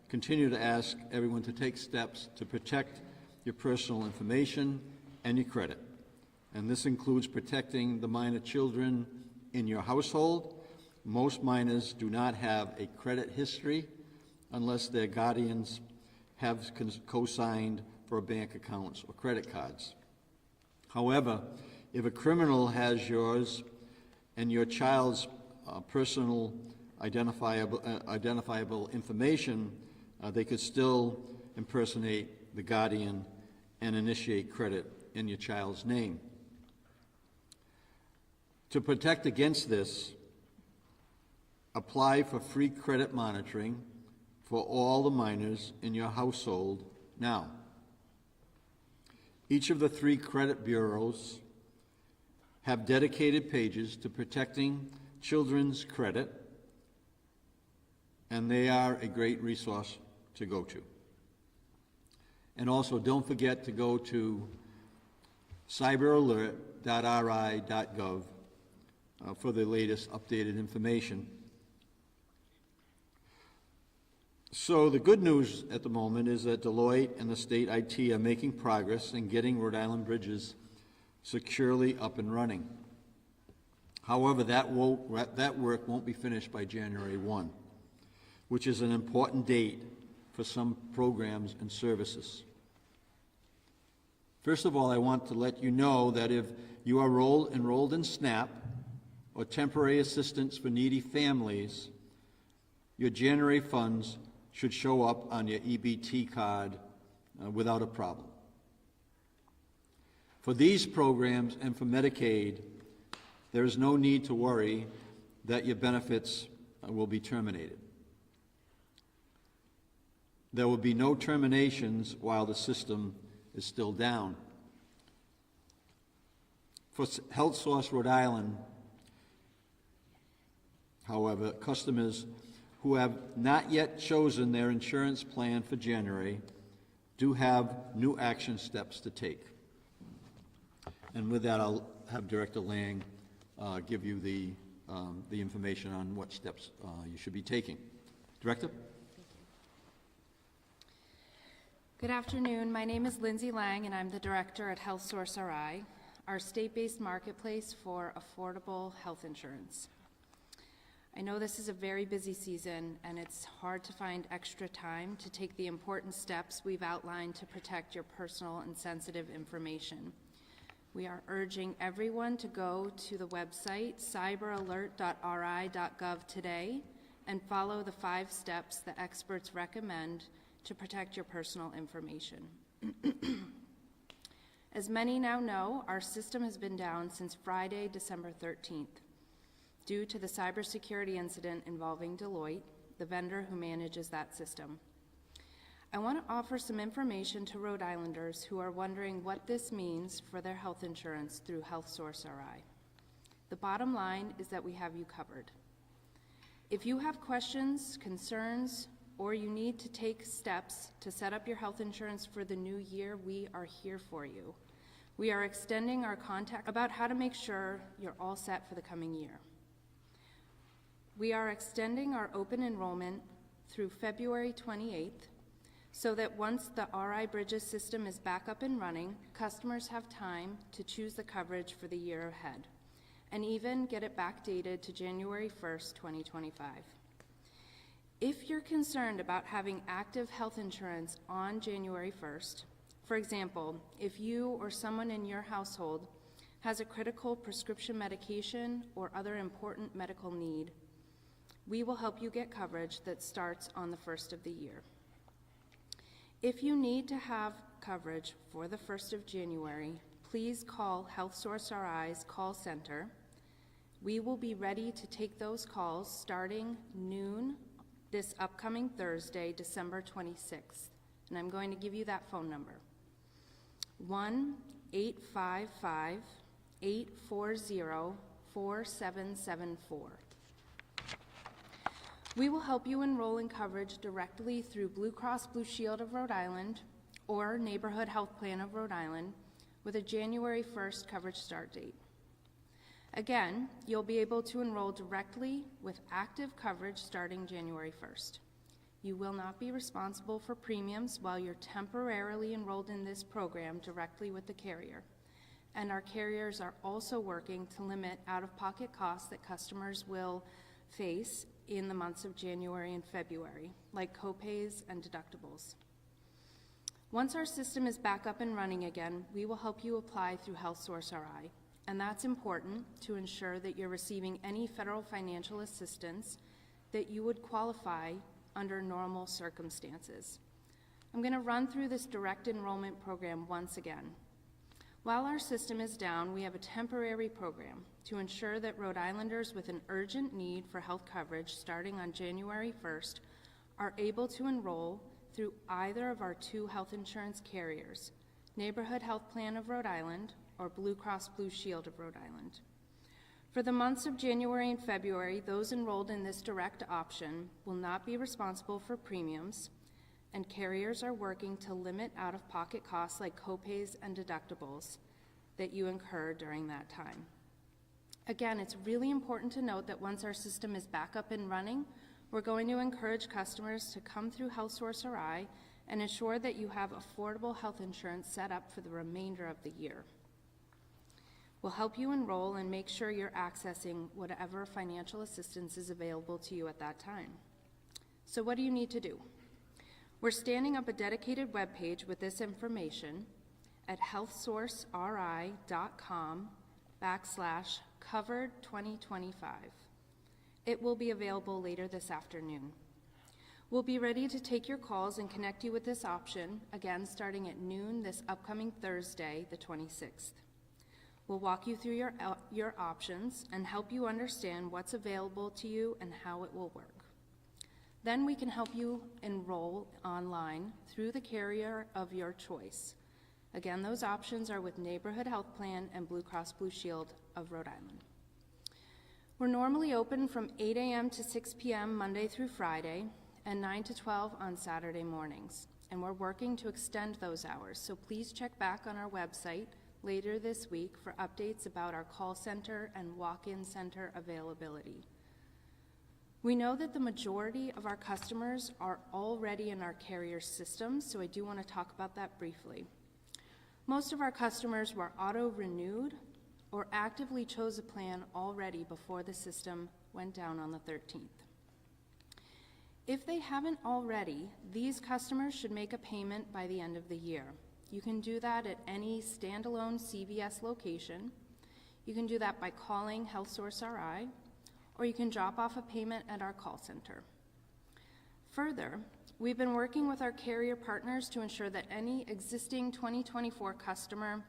continue to ask everyone to take steps to protect your personal information and your credit. And this includes protecting the minor children in your household. Most minors do not have a credit history unless their guardians have co-signed for bank accounts or credit cards. However, if a criminal has yours and your child's personal identifiable information, they could still impersonate the guardian and initiate credit in your child's name. To protect against this, apply for free credit monitoring for all the minors in your household now. Each of the 3 credit bureaus have dedicated pages to protecting children's credit, and they are a great resource to go to. And also, don't forget to go to cyberalert.ri.gov for the latest updated information. So the good news at the moment is that Deloitte and the state IT are making progress in getting Rhode Island bridges securely up and running. However, that work won't be finished by January 1, which is an important date for some programs and services. First of all, I want to let you know that if you are enrolled in SNAP or temporary assistance for needy families, your January funds should show up on your EBT card without a problem. For these programs and for Medicaid, there is no need to worry that your benefits will be terminated. There will be no terminations while the system is still down. For HealthSource Rhode Island, however, customers who have not yet chosen their insurance plan for January do have new action steps to take. And with that, I'll have Director Lang give you the information on what steps you should be taking. Director? Good afternoon. My name is Lindsay Lang, and I'm the director at HealthSource RI, our state-based marketplace for affordable health insurance. I know this is a very busy season, and it's hard to find extra time to take the important steps we've outlined to protect your personal and sensitive information. We are urging everyone to go to the website cyberalert.ri.gov today and follow the 5 steps the experts recommend to protect your personal information. As many now know, our system has been down since Friday, December 13th, due to the cybersecurity incident involving Deloitte, the vendor who manages that system. I want to offer some information to Rhode Islanders who are wondering what this means for their health insurance through HealthSource RI. The bottom line is that we have you covered. If you have questions, concerns, or you need to take steps to set up your health insurance for the new year, we are here for you. We are extending our contact about how to make sure you're all set for the coming year. We are extending our open enrollment through February 28th so that once the RI Bridges system is back up and running, customers have time to choose the coverage for the year ahead and even get it backdated to January 1st, 2025. If you're concerned about having active health insurance on January 1st, for example, if you or someone in your household has a critical prescription medication or other important medical need, we will help you get coverage that starts on the 1st of the year. If you need to have coverage for the 1st of January, please call HealthSource RI's call center. We will be ready to take those calls starting noon this upcoming Thursday, December 26th. And I'm going to give you that phone number. 1-855-840-4774. We will help you enroll in coverage directly through Blue Cross Blue Shield of Rhode Island or Neighborhood Health Plan of Rhode Island with a January 1st coverage start date. Again, you'll be able to enroll directly with active coverage starting January 1st. You will not be responsible for premiums while you're temporarily enrolled in this program directly with the carrier. And our carriers are also working to limit out-of-pocket costs that customers will face in the months of January and February, like copays and deductibles. Once our system is back up and running again, we will help you apply through HealthSource RI, and that's important to ensure that you're receiving any federal financial assistance that you would qualify under normal circumstances. I'm going to run through this direct enrollment program once again. While our system is down, we have a temporary program to ensure that Rhode Islanders with an urgent need for health coverage starting on January 1st are able to enroll through either of our two health insurance carriers, Neighborhood Health Plan of Rhode Island or Blue Cross Blue Shield of Rhode Island. For the months of January and February, those enrolled in this direct option will not be responsible for premiums, and carriers are working to limit out-of-pocket costs like copays and deductibles that you incur during that time. Again, it's really important to note that once our system is back up and running, we're going to encourage customers to come through HealthSource RI and ensure that you have affordable health insurance set up for the remainder of the year. We'll help you enroll and make sure you're accessing whatever financial assistance is available to you at that time. So what do you need to do? We're standing up a dedicated webpage with this information at healthsourceri.com/covered2025. It will be available later this afternoon. We'll be ready to take your calls and connect you with this option, again starting at noon this upcoming Thursday, the 26th. We'll walk you through your options and help you understand what's available to you and how it will work. Then we can help you enroll online through the carrier of your choice. Again, those options are with Neighborhood Health Plan and Blue Cross Blue Shield of Rhode Island. We're normally open from 8 a.m. to 6 p.m. Monday through Friday and 9 to 12 on Saturday mornings. And we're working to extend those hours, so please check back on our website later this week for updates about our call center and walk-in center availability. We know that the majority of our customers are already in our carrier systems, so I do want to talk about that briefly. Most of our customers were auto-renewed or actively chose a plan already before the system went down on the 13th. If they haven't already, these customers should make a payment by the end of the year. You can do that at any standalone CVS location. You can do that by calling HealthSource RI, or you can drop off a payment at our call center. Further, we've been working with our carrier partners to ensure that any existing 2024 customer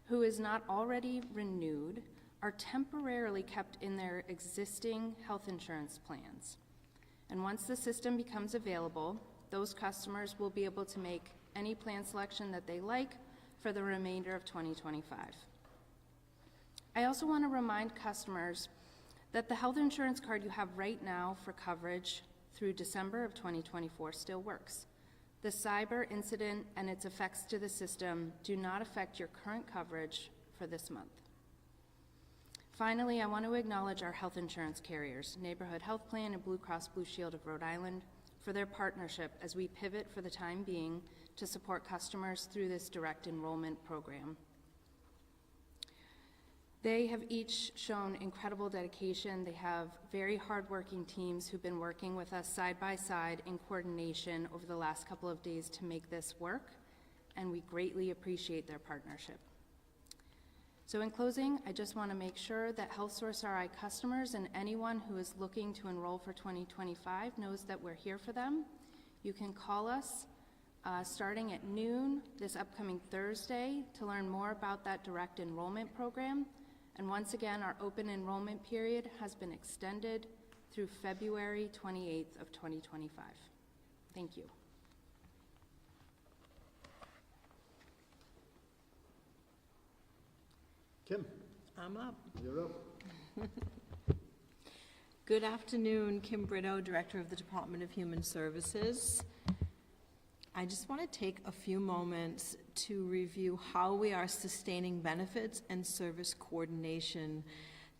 who is not already renewed are temporarily kept in their existing health insurance plans. And once the system becomes available, those customers will be able to make any plan selection that they like for the remainder of 2025. I also want to remind customers that the health insurance card you have right now for coverage through December of 2024 still works. The cyber incident and its effects to the system do not affect your current coverage for this month. Finally, I want to acknowledge our health insurance carriers, Neighborhood Health Plan and Blue Cross Blue Shield of Rhode Island, for their partnership as we pivot for the time being to support customers through this direct enrollment program. They have each shown incredible dedication. They have very hardworking teams who've been working with us side by side in coordination over the last couple of days to make this work, and we greatly appreciate their partnership. So in closing, I just want to make sure that HealthSource RI customers and anyone who is looking to enroll for 2025 knows that we're here for them. You can call us starting at noon this upcoming Thursday to learn more about that direct enrollment program. And once again, our open enrollment period has been extended through February 28th of 2025. Thank you. Kim, I'm up. you're up. Good afternoon, Kim Brito, Director of the Department of Human Services. I just want to take a few moments to review how we are sustaining benefits and service coordination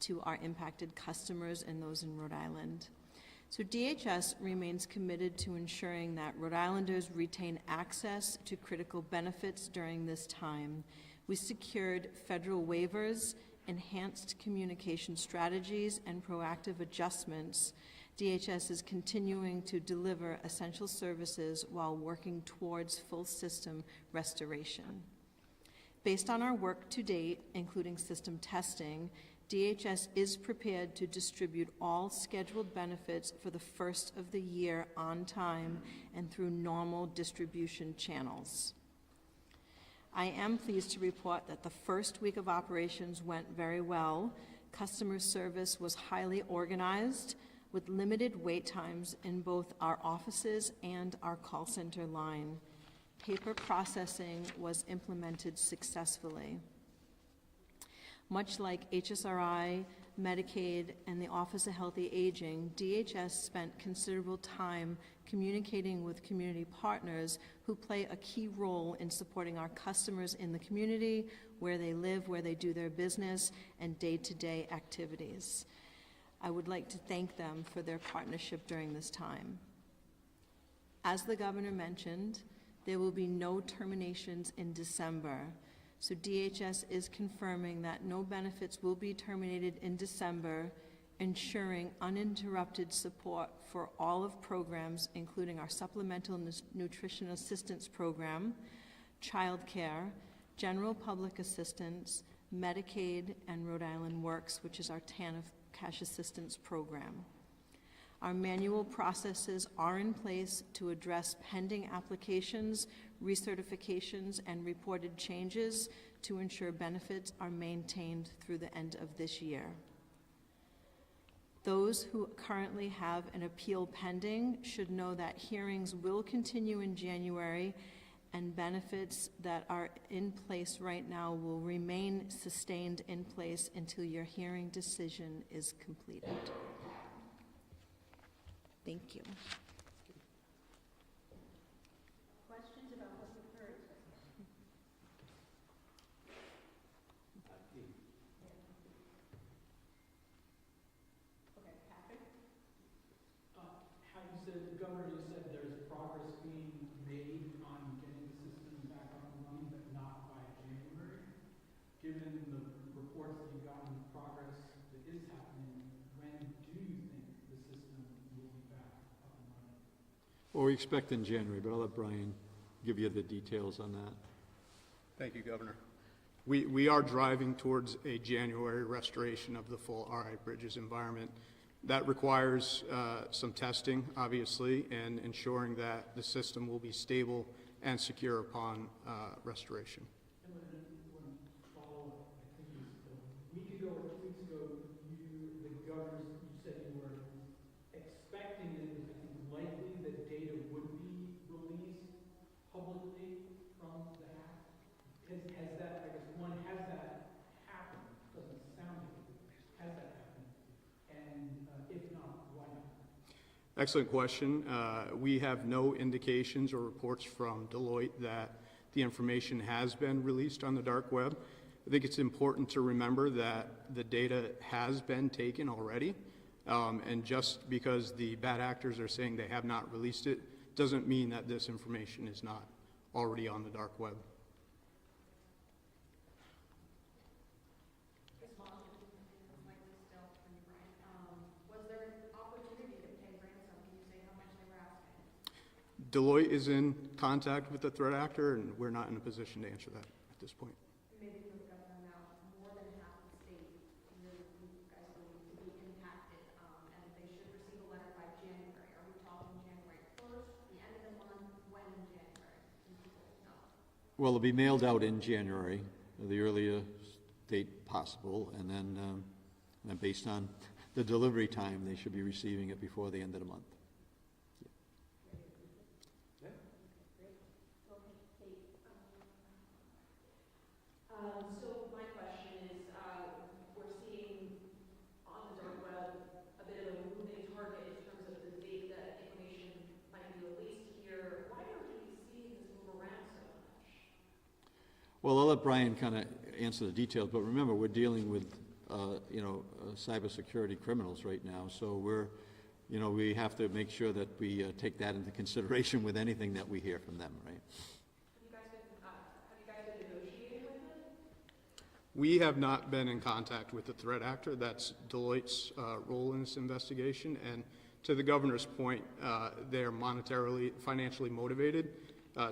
to our impacted customers and those in Rhode Island. So DHS remains committed to ensuring that Rhode Islanders retain access to critical benefits during this time. We secured federal waivers, enhanced communication strategies, and proactive adjustments. DHS is continuing to deliver essential services while working towards full system restoration. Based on our work to date, including system testing, DHS is prepared to distribute all scheduled benefits for the first of the year on time and through normal distribution channels. I am pleased to report that the first week of operations went very well. Customer service was highly organized with limited wait times in both our offices and our call center line. Paper processing was implemented successfully. Much like HSRI, Medicaid, and the Office of Healthy Aging, DHS spent considerable time communicating with community partners who play a key role in supporting our customers in the community, where they live, where they do their business, and day-to-day activities. I would like to thank them for their partnership during this time. As the governor mentioned, there will be no terminations in December. So DHS is confirming that no benefits will be terminated in December, ensuring uninterrupted support for all of programs, including our Supplemental Nutrition Assistance Program, childcare, general public assistance, Medicaid, and Rhode Island Works, which is our TANF cash assistance program. Our manual processes are in place to address pending applications, recertifications, and reported changes to ensure benefits are maintained through the end of this year. Those who currently have an appeal pending should know that hearings will continue in January, and benefits that are in place right now will remain sustained in place until your hearing decision is completed. Thank you. Questions about what you've heard? Okay, Patrick? How you said, the governor, you said there's progress being made on getting the system back up and running, but not by January. Given the reports that you've gotten, the progress that is happening, when do you think the system will be back up and running? Well, we expect in January, but I'll let Brian give you the details on that. Thank you, Governor. We are driving towards a January restoration of the full RI Bridges environment. That requires some testing, obviously, and ensuring that the system will be stable and secure upon restoration. And one follow-up, I think it was a week ago or 2 weeks ago, the governor, you said you were expecting that it was, I think, likely that data would be released publicly from the hack. Has that, I guess, one, has that happened? Doesn't sound like it. Has that happened? And if not, why not? Excellent question. We have no indications or reports from Deloitte that the information has been released on the dark web. I think it's important to remember that the data has been taken already, and just because the bad actors are saying they have not released it doesn't mean that this information is not already on the dark web. This model is likely still for you, Brian. Was there an opportunity to pay ransom? Can you say how much they were asking? Deloitte is in contact with the threat actor, and we're not in a position to answer that at this point. Maybe for the governor now, more than half the state, you guys believe to be impacted, and they should receive a letter by January. Are we talking January 1st, the end of the month, when in January? Do people know? Well, it'll be mailed out in January, the earliest date possible, and then based on the delivery time, they should be receiving it before the end of the month. So my question is, we're seeing on the dark web a bit of a moving target in terms of the date that information might be released here. Why are we seeing this move around so much? Well, I'll let Brian kind of answer the details, but remember, we're dealing with, cybersecurity criminals right now, so you know, we have to make sure that we take that into consideration with anything that we hear from them, right? Have you guys been negotiating with them? We have not been in contact with the threat actor. That's Deloitte's role in this investigation. And to the governor's point, they're financially motivated.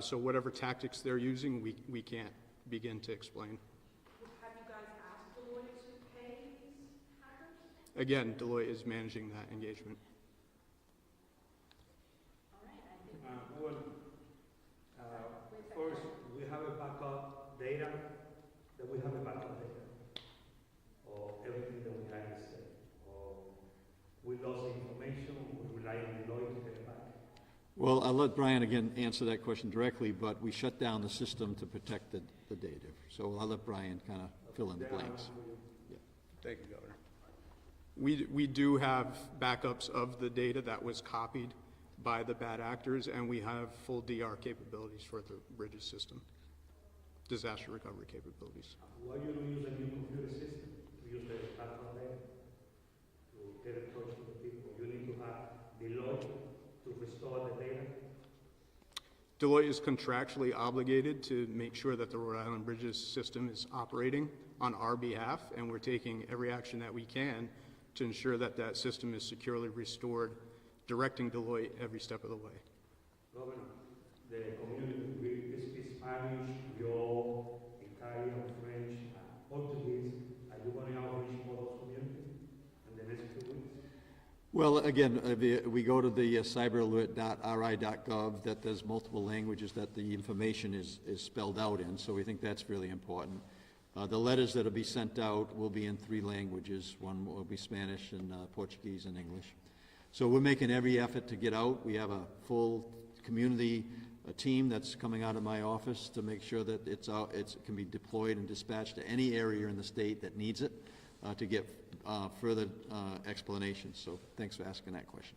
So whatever tactics they're using, we can't begin to explain. Have you guys asked Deloitte to pay these hackers? Again, Deloitte is managing that engagement. First, we have a backup data, that we have a backup data of everything that we had to say. We lost information, we rely on Deloitte to get it back. Well, I'll let Brian again answer that question directly, but we shut down the system to protect the data. So I'll let Brian kind of fill in the blanks. Thank you, Governor. We do have backups of the data that was copied by the bad actors, and we have full DR capabilities for the Bridges system, disaster recovery capabilities. Why you don't use a new computer system? You use the backup data to get in touch with the people. You need to have Deloitte to restore the data. Deloitte is contractually obligated to make sure that the Rhode Island Bridges system is operating on our behalf, and we're taking every action that we can to ensure that that system is securely restored, directing Deloitte every step of the way. Governor, the community, we speak Spanish, Creole, Italian, French, Portuguese. Are you going to outreach for those communities in the next 2 weeks? Well, again, we go to the cyberalert.ri.gov, that there's multiple languages that the information is spelled out in, so we think that's really important. The letters that will be sent out will be in 3 languages. One will be Spanish and Portuguese and English. So we're making every effort to get out. We have a full community team that's coming out of my office to make sure that it can be deployed and dispatched to any area in the state that needs it to get further explanations. So thanks for asking that question.